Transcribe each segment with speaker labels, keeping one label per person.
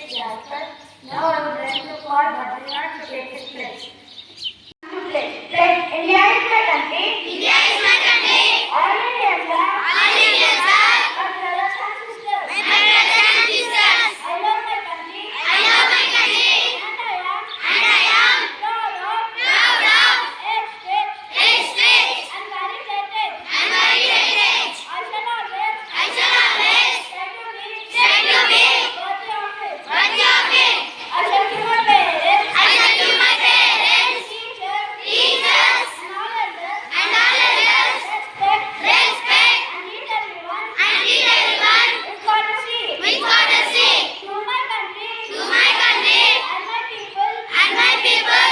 Speaker 1: VI-JASPER. Now I would like to call Badrinath to take his place. To play. India is my country. India is my country. All Indians are. All Indians are. My brothers and sisters. My brothers and sisters. I love my country. I love my country. And I am proud of its state and very heritage. I shall always try to be worthy of it. I shall give my parents, teachers, and all elders respect and lead everyone with courtesy. To my country and my people,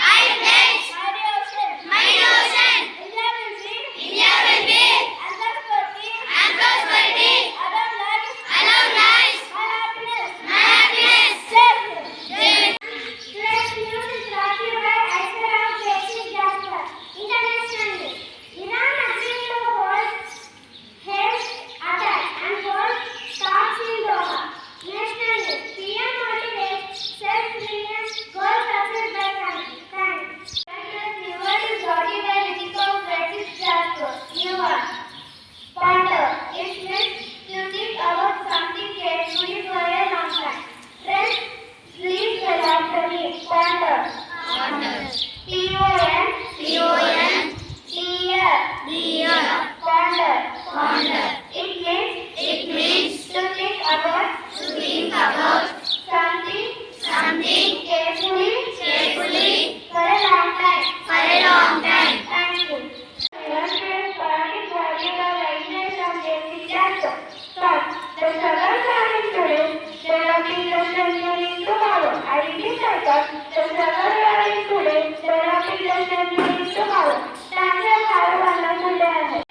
Speaker 1: I pledge my devotion. India will be and prosperity. Around life, my happiness. Today's news is brought to you by Grade VI-JASPER. Internationally, Iran agreed to hold health attack and hold talks in Doha. Nationally, PM motivates self-reliance goals achieved by country. Thanks. New word is brought to you by Grade VI-JASPER. New word. Ponder. It means to think about something carefully for a long time. Friends, please allow me. Ponder. P-O-N-D-E-R. Ponder. It means to think about something carefully for a long time. Thank you. Today's poetic value of rightness of Grade VI-JASPER. Thought. The struggles are in today, developing the strengthening tomorrow. I repeat my thought. The struggles are in today, developing the strengthening tomorrow. Thank you and have a wonderful day ahead.